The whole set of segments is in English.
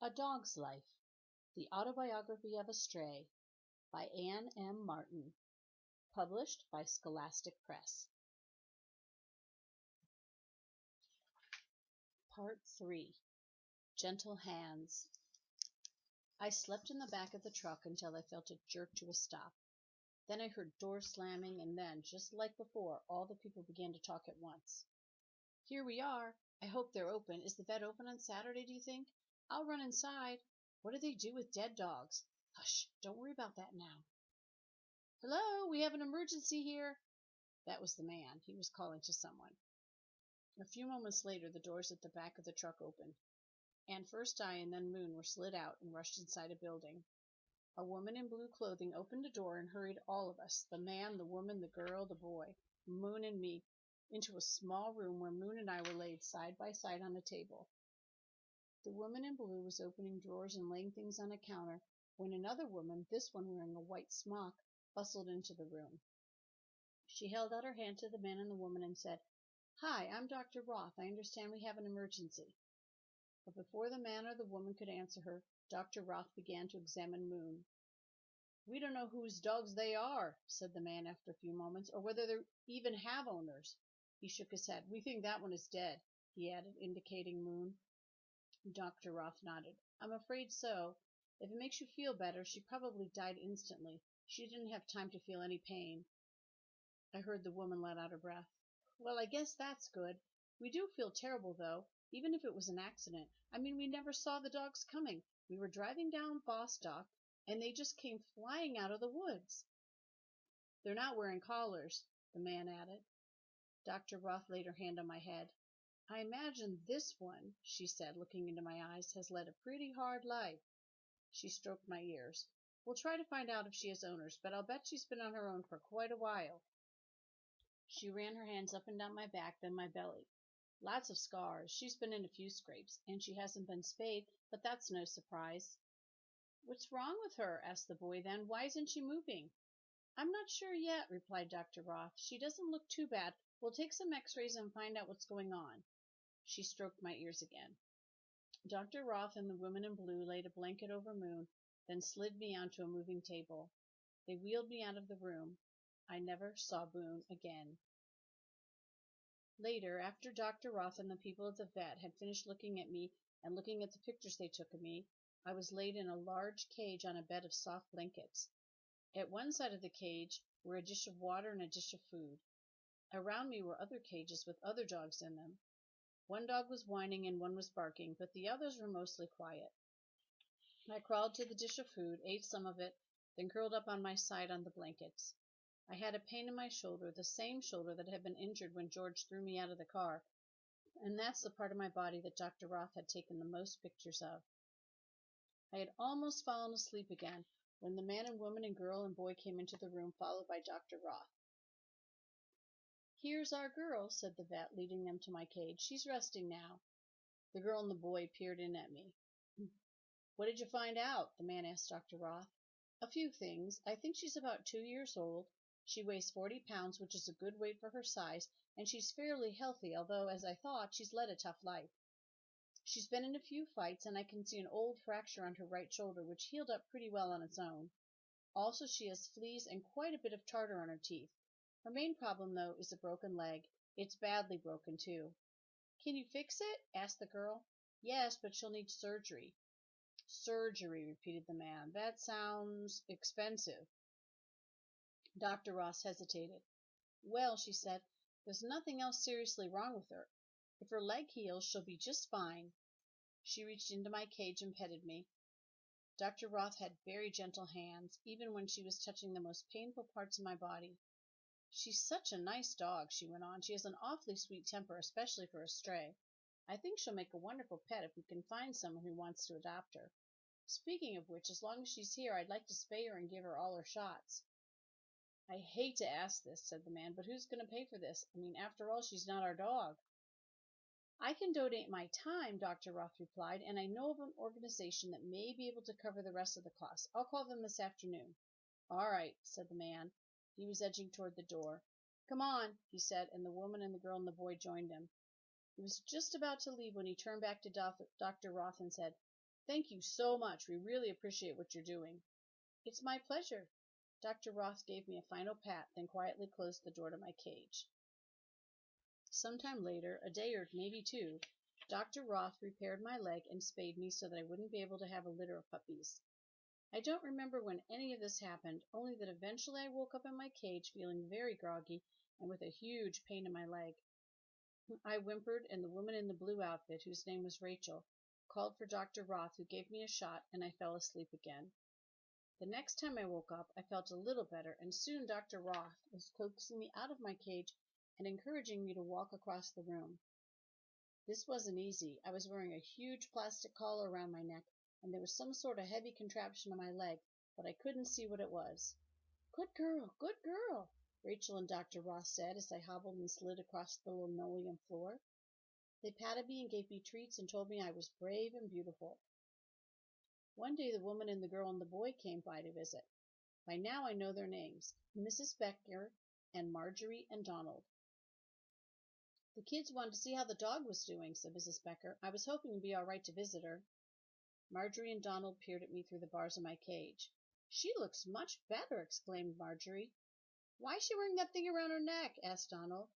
A Dog's Life, The Autobiography of a Stray, by Anne M. Martin, published by Scholastic Press. Part 3. Gentle Hands. I slept in the back of the truck until I felt it jerk to a stop. Then I heard doors slamming, and then, just like before, all the people began to talk at once. Here we are. I hope they're open. Is the vet open on Saturday, do you think? I'll run inside. What do they do with dead dogs? Hush, don't worry about that now. Hello, we have an emergency here. That was the man. He was calling to someone. A few moments later, the doors at the back of the truck opened, and first I and then Moon were slid out and rushed inside a building. A woman in blue clothing opened a door and hurried all of us, the man, the woman, the girl, the boy, Moon and me, into a small room where Moon and I were laid side by side on a table. The woman in blue was opening drawers and laying things on a counter when another woman, this one wearing a white smock, bustled into the room. She held out her hand to the man and the woman and said, "Hi, I'm Dr. Roth. I understand we have an emergency." But before the man or the woman could answer her, Dr. Roth began to examine Moon. "We don't know whose dogs they are," said the man after a few moments, "or whether they even have owners." He shook his head. "We think that one is dead," he added, indicating Moon. Dr. Roth nodded. "I'm afraid so. If it makes you feel better, she probably died instantly. She didn't have time to feel any pain." I heard the woman let out a breath. "Well, I guess that's good. We do feel terrible, though, even if it was an accident. I mean, we never saw the dogs coming. We were driving down Bostock, and they just came flying out of the woods." "They're not wearing collars," the man added. Dr. Roth laid her hand on my head. "I imagine this one," she said, looking into my eyes, "has led a pretty hard life." She stroked my ears. "We'll try to find out if she has owners, but I'll bet she's been on her own for quite a while." She ran her hands up and down my back, then my belly. "Lots of scars. She's been in a few scrapes, and she hasn't been spayed, but that's no surprise." "What's wrong with her?" asked the boy then. "Why isn't she moving?" "I'm not sure yet," replied Dr. Roth. "She doesn't look too bad. We'll take some x-rays and find out what's going on." She stroked my ears again. Dr. Roth and the woman in blue laid a blanket over Moon, then slid me onto a moving table. They wheeled me out of the room. I never saw Moon again. Later, after Dr. Roth and the people at the vet had finished looking at me and looking at the pictures they took of me, I was laid in a large cage on a bed of soft blankets. At one side of the cage were a dish of water and a dish of food. Around me were other cages with other dogs in them. One dog was whining and one was barking, but the others were mostly quiet. I crawled to the dish of food, ate some of it, then curled up on my side on the blankets. I had a pain in my shoulder, the same shoulder that had been injured when George threw me out of the car, and that's the part of my body that Dr. Roth had taken the most pictures of. I had almost fallen asleep again when the man and woman and girl and boy came into the room, followed by Dr. Roth. "Here's our girl," said the vet, leading them to my cage. "She's resting now." The girl and the boy peered in at me. "What did you find out?" the man asked Dr. Roth. "A few things. I think she's about 2 years old. She weighs 40 pounds, which is a good weight for her size, and she's fairly healthy, although, as I thought, she's led a tough life. She's been in a few fights, and I can see an old fracture on her right shoulder, which healed up pretty well on its own. Also, she has fleas and quite a bit of tartar on her teeth. Her main problem, though, is a broken leg. It's badly broken, too." "Can you fix it?" asked the girl. "Yes, but she'll need surgery." "Surgery," repeated the man. "That sounds expensive." Dr. Ross hesitated. "Well," she said, "there's nothing else seriously wrong with her. If her leg heals, she'll be just fine." She reached into my cage and petted me. Dr. Roth had very gentle hands, even when she was touching the most painful parts of my body. "She's such a nice dog," she went on. "She has an awfully sweet temper, especially for a stray. I think she'll make a wonderful pet if we can find someone who wants to adopt her. Speaking of which, as long as she's here, I'd like to spay her and give her all her shots." "I hate to ask this," said the man, "but who's going to pay for this? I mean, after all, she's not our dog." "I can donate my time," Dr. Roth replied, "and I know of an organization that may be able to cover the rest of the costs. I'll call them this afternoon." "All right," said the man. He was edging toward the door. "Come on," he said, and the woman and the girl and the boy joined him. He was just about to leave when he turned back to Dr. Roth and said, Thank you so much. We really appreciate what you're doing. It's my pleasure. Dr. Roth gave me a final pat, then quietly closed the door to my cage. Sometime later, a day or maybe two, Dr. Roth repaired my leg and spayed me so that I wouldn't be able to have a litter of puppies. I don't remember when any of this happened, only that eventually I woke up in my cage feeling very groggy and with a huge pain in my leg. I whimpered, and the woman in the blue outfit, whose name was Rachel, called for Dr. Roth, who gave me a shot, and I fell asleep again. The next time I woke up, I felt a little better, and soon Dr. Roth was coaxing me out of my cage and encouraging me to walk across the room. This wasn't easy. I was wearing a huge plastic collar around my neck, and there was some sort of heavy contraption on my leg, but I couldn't see what it was. Good girl, Rachel and Dr. Roth said as I hobbled and slid across the linoleum floor. They patted me and gave me treats and told me I was brave and beautiful. One day the woman and the girl and the boy came by to visit. By now I know their names, Mrs. Becker and Marjorie and Donald. The kids wanted to see how the dog was doing, said Mrs. Becker. I was hoping it'd be all right to visit her. Marjorie and Donald peered at me through the bars of my cage. She looks much better, exclaimed Marjorie. Why is she wearing that thing around her neck? Asked Donald.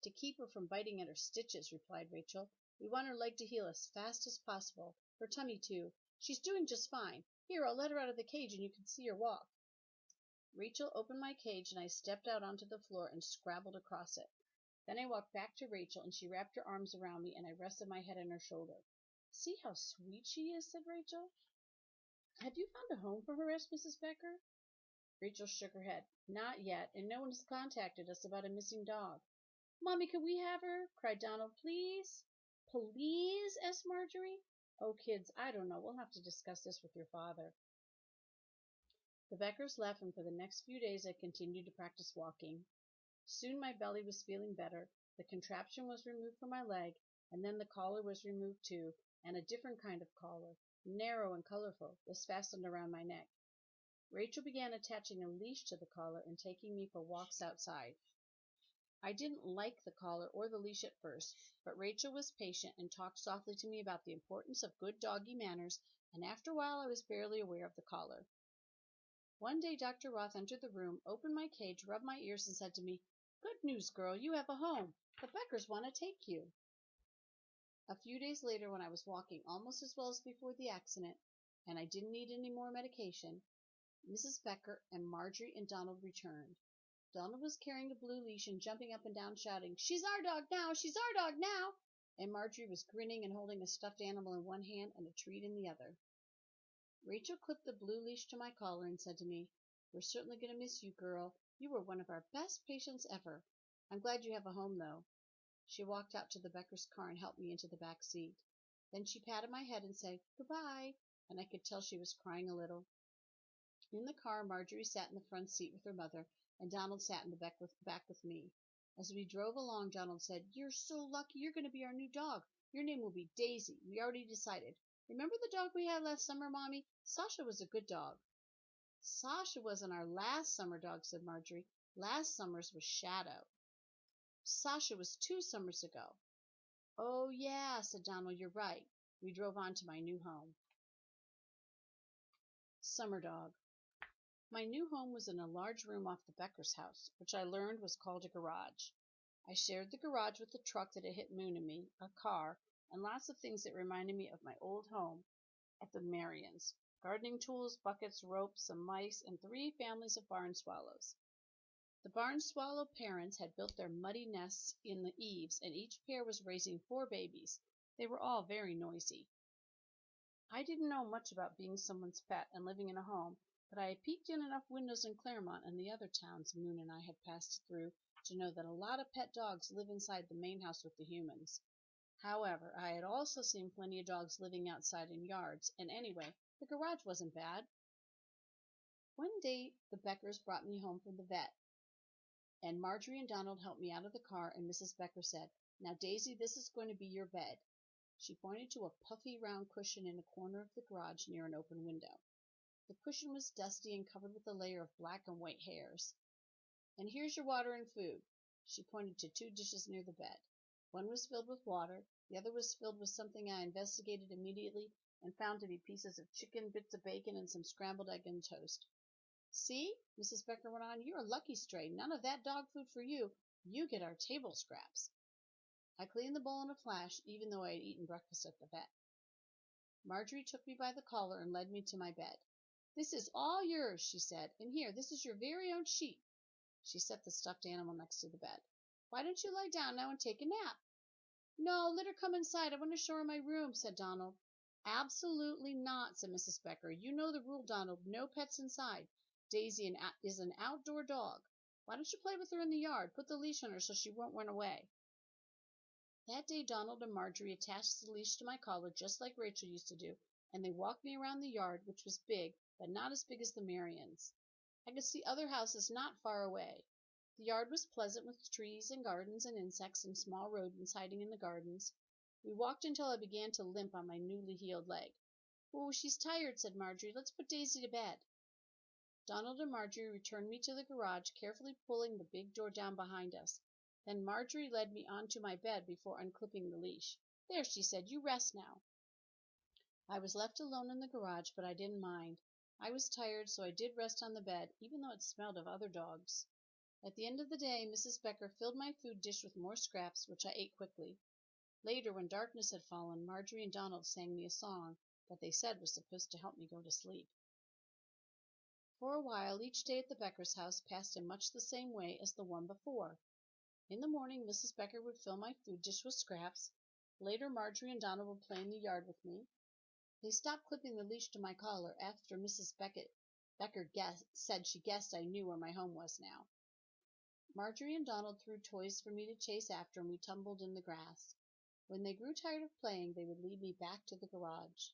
To keep her from biting at her stitches, replied Rachel. We want her leg to heal as fast as possible. Her tummy, too. She's doing just fine. Here, I'll let her out of the cage and you can see her walk. Rachel opened my cage and I stepped out onto the floor and scrabbled across it. Then I walked back to Rachel and she wrapped her arms around me and I rested my head on her shoulder. See how sweet she is, said Rachel. Have you found a home for her? Asked Mrs. Becker. Rachel shook her head. Not yet, and no one has contacted us about a missing dog. Mommy, can we have her? Cried Donald. Please? Please? Asked Marjorie. Oh, kids, I don't know. We'll have to discuss this with your father. The Beckers left, and for the next few days I continued to practice walking. Soon my belly was feeling better, the contraption was removed from my leg, and then the collar was removed too, and a different kind of collar, narrow and colorful, was fastened around my neck. Rachel began attaching a leash to the collar and taking me for walks outside. I didn't like the collar or the leash at first, but Rachel was patient and talked softly to me about the importance of good doggy manners, and after a while I was barely aware of the collar. One day Dr. Roth entered the room, opened my cage, rubbed my ears, and said to me, Good news, girl, you have a home. The Beckers want to take you. A few days later, when I was walking almost as well as before the accident, and I didn't need any more medication, Mrs. Becker and Marjorie and Donald returned. Donald was carrying a blue leash and jumping up and down, shouting, She's our dog now! She's our dog now! And Marjorie was grinning and holding a stuffed animal in one hand and a treat in the other. Rachel clipped the blue leash to my collar and said to me, We're certainly going to miss you, girl. You were one of our best patients ever. I'm glad you have a home, though. She walked out to the Becker's car and helped me into the back seat. Then she patted my head and said, Goodbye, and I could tell she was crying a little. In the car, Marjorie sat in the front seat with her mother, and Donald sat in the back with me. As we drove along, Donald said, You're so lucky. You're going to be our new dog. Your name will be Daisy. We already decided. Remember the dog we had last summer, Mommy? Sasha was a good dog. Sasha wasn't our last summer dog, said Marjorie. Last summer's was Shadow. Sasha was 2 summers ago. Oh, yeah, said Donald. You're right. We drove on to my new home. Summer dog. My new home was in a large room off the Becker's house, which I learned was called a garage. I shared the garage with the truck that had hit Moon and me, a car, and lots of things that reminded me of my old home at the Marions. Gardening tools, buckets, ropes, some mice, and 3 families of barn swallows. The barn swallow parents had built their muddy nests in the eaves, and each pair was raising 4 babies. They were all very noisy. I didn't know much about being someone's pet and living in a home, but I had peeked in enough windows in Claremont and the other towns Moon and I had passed through to know that a lot of pet dogs live inside the main house with the humans. However, I had also seen plenty of dogs living outside in yards, and anyway, the garage wasn't bad. One day the Beckers brought me home from the vet, and Marjorie and Donald helped me out of the car, and Mrs. Becker said, Now, Daisy, this is going to be your bed. She pointed to a puffy round cushion in a corner of the garage near an open window. The cushion was dusty and covered with a layer of black and white hairs. And here's your water and food. She pointed to 2 dishes near the bed. One was filled with water, The other was filled with something I investigated immediately and found to be pieces of chicken, bits of bacon, and some scrambled egg and toast. See, Mrs. Becker went on, you're a lucky stray. None of that dog food for you. You get our table scraps. I cleaned the bowl in a flash, even though I had eaten breakfast at the vet. Marjorie took me by the collar and led me to my bed. This is all yours, she said. And here, this is your very own sheet. She set the stuffed animal next to the bed. Why don't you lie down now and take a nap? No, let her come inside. I want to show her my room, said Donald. Absolutely not, said Mrs. Becker. You know the rule, Donald. No pets inside. Daisy is an outdoor dog. Why don't you play with her in the yard? Put the leash on her so she won't run away. That day Donald and Marjorie attached the leash to my collar just like Rachel used to do, and they walked me around the yard, which was big, but not as big as the Marians. I could see other houses not far away. The yard was pleasant with trees and gardens and insects and small rodents hiding in the gardens. We walked until I began to limp on my newly healed leg. Oh, she's tired, said Marjorie. Let's put Daisy to bed. Donald and Marjorie returned me to the garage, carefully pulling the big door down behind us. Then Marjorie led me onto my bed before unclipping the leash. There, she said, you rest now. I was left alone in the garage, but I didn't mind. I was tired, so I did rest on the bed, even though it smelled of other dogs. At the end of the day, Mrs. Becker filled my food dish with more scraps, which I ate quickly. Later, when darkness had fallen, Marjorie and Donald sang me a song that they said was supposed to help me go to sleep. For a while, each day at the Becker's house passed in much the same way as the one before. In the morning, Mrs. Becker would fill my food dish with scraps. Later, Marjorie and Donald would play in the yard with me. They stopped clipping the leash to my collar after Mrs. Becker said she guessed I knew where my home was now. Marjorie and Donald threw toys for me to chase after, and we tumbled in the grass. When they grew tired of playing, they would lead me back to the garage.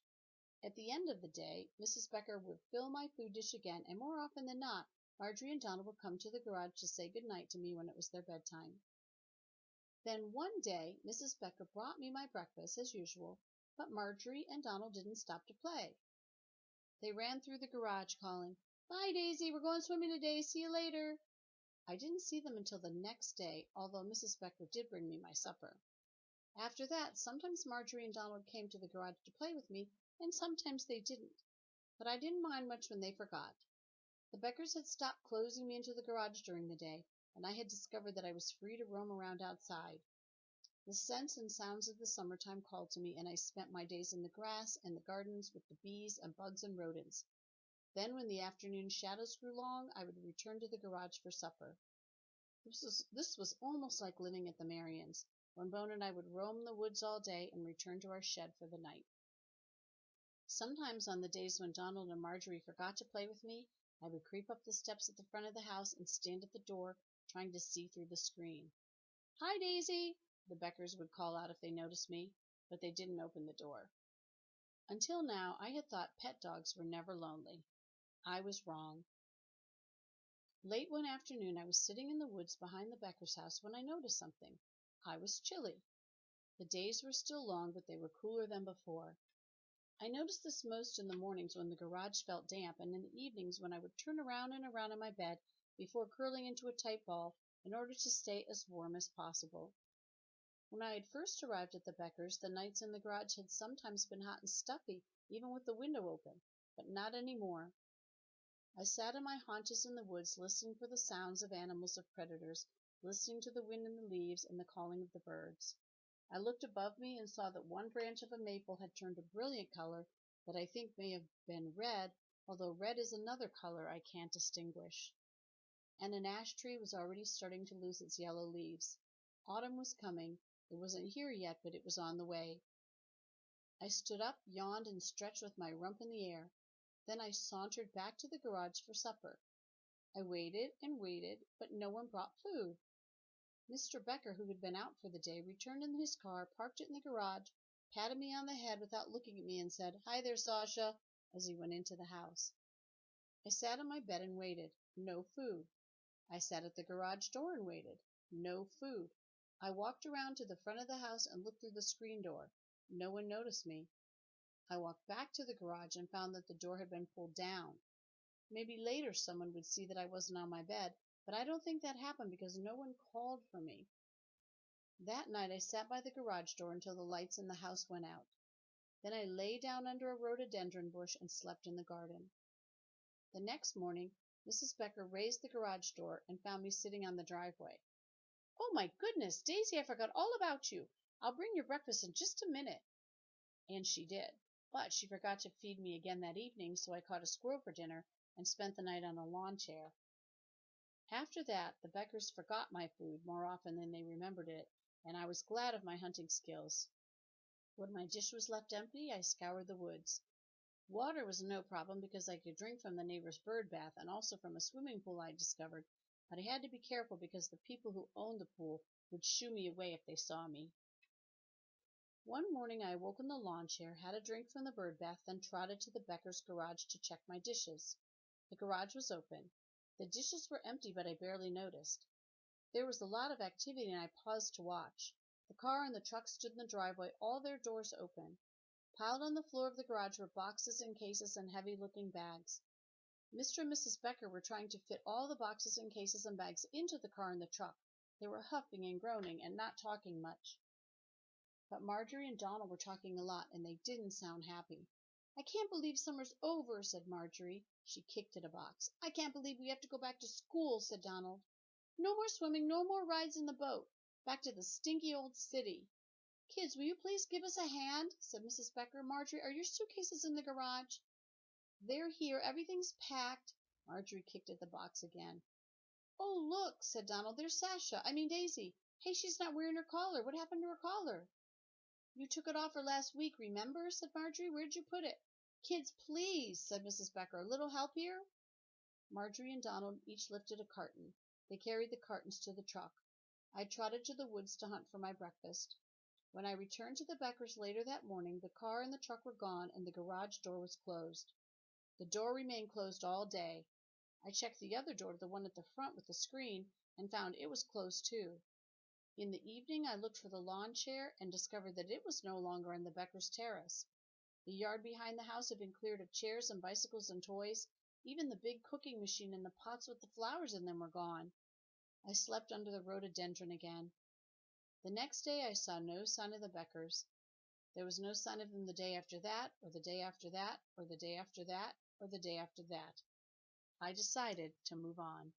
At the end of the day, Mrs. Becker would fill my food dish again, and more often than not, Marjorie and Donald would come to the garage to say good night to me when it was their bedtime. Then one day, Mrs. Becker brought me my breakfast as usual, but Marjorie and Donald didn't stop to play. They ran through the garage calling, Bye, Daisy, we're going swimming today, see you later. I didn't see them until the next day, although Mrs. Becker did bring me my supper. After that, sometimes Marjorie and Donald came to the garage to play with me, and sometimes they didn't. But I didn't mind much when they forgot. The Beckers had stopped closing me into the garage during the day, and I had discovered that I was free to roam around outside. The scents and sounds of the summertime called to me, and I spent my days in the grass and the gardens with the bees and bugs and rodents. Then, when the afternoon shadows grew long, I would return to the garage for supper. This was almost like living at the Marians, when Bone and I would roam the woods all day and return to our shed for the night. Sometimes on the days when Donald and Marjorie forgot to play with me, I would creep up the steps at the front of the house and stand at the door, trying to see through the screen. Hi, Daisy, the Beckers would call out if they noticed me, but they didn't open the door. Until now, I had thought pet dogs were never lonely. I was wrong. Late one afternoon, I was sitting in the woods behind the Beckers' house when I noticed something. I was chilly. The days were still long, but they were cooler than before. I noticed this most in the mornings when the garage felt damp, and in the evenings when I would turn around and around in my bed before curling into a tight ball in order to stay as warm as possible. When I had first arrived at the Beckers, the nights in the garage had sometimes been hot and stuffy, even with the window open, but not any more. I sat on my haunches in the woods, listening for the sounds of animals, of predators, listening to the wind in the leaves and the calling of the birds. I looked above me and saw that one branch of a maple had turned a brilliant color that I think may have been red, although red is another color I can't distinguish. And an ash tree was already starting to lose its yellow leaves. Autumn was coming. It wasn't here yet, but it was on the way. I stood up, yawned, and stretched with my rump in the air. Then I sauntered back to the garage for supper. I waited and waited, but no one brought food. Mr. Becker, who had been out for the day, returned in his car, parked it in the garage, patted me on the head without looking at me, and said, Hi there, Sasha, as he went into the house. I sat on my bed and waited. No food. I sat at the garage door and waited. No food. I walked around to the front of the house and looked through the screen door. No one noticed me. I walked back to the garage and found that the door had been pulled down. Maybe later someone would see that I wasn't on my bed, but I don't think that happened because no one called for me. That night I sat by the garage door until the lights in the house went out. Then I lay down under a rhododendron bush and slept in the garden. The next morning Mrs. Becker raised the garage door and found me sitting on the driveway. "Oh, my goodness, Daisy, I forgot all about you. I'll bring your breakfast in just a minute." And she did. But she forgot to feed me again that evening, so I caught a squirrel for dinner and spent the night on a lawn chair. After that, the Beckers forgot my food more often than they remembered it, and I was glad of my hunting skills. When my dish was left empty, I scoured the woods. Water was no problem because I could drink from the neighbor's bird bath and also from a swimming pool I discovered, but I had to be careful because the people who owned the pool would shoo me away if they saw me. One morning I awoke in the lawn chair, had a drink from the bird bath, then trotted to the Becker's garage to check my dishes. The garage was open. The dishes were empty, but I barely noticed. There was a lot of activity, and I paused to watch. The car and the truck stood in the driveway, all their doors open. Piled on the floor of the garage were boxes and cases and heavy-looking bags. Mr. and Mrs. Becker were trying to fit all the boxes and cases and bags into the car and the truck. They were huffing and groaning and not talking much. But Marjorie and Donald were talking a lot, and they didn't sound happy. "I can't believe summer's over," said Marjorie. She kicked at a box. "I can't believe we have to go back to school," said Donald. "No more swimming, no more rides in the boat. Back to the stinky old city." "Kids, will you please give us a hand?" said Mrs. Becker. "Marjorie, are your suitcases in the garage?" "They're here. Everything's packed." Marjorie kicked at the box again. "Oh, look," said Donald. "There's Daisy. Hey, she's not wearing her collar. What happened to her collar?" "You took it off her last week, remember?" said Marjorie. "Where'd you put it?" "Kids, please," said Mrs. Becker. "A little help here?" Marjorie and Donald each lifted a carton. They carried the cartons to the truck. I trotted to the woods to hunt for my breakfast. When I returned to the Beckers later that morning, the car and the truck were gone and the garage door was closed. The door remained closed all day. I checked the other door, the one at the front with the screen, and found it was closed too. In the evening I looked for the lawn chair and discovered that it was no longer on the Beckers' terrace. The yard behind the house had been cleared of chairs and bicycles and toys. Even the big cooking machine and the pots with the flowers in them were gone. I slept under the rhododendron again. The next day I saw no sign of the Beckers. There was no sign of them the day after that, or the day after that, or the day after that, or the day after that. I decided to move on.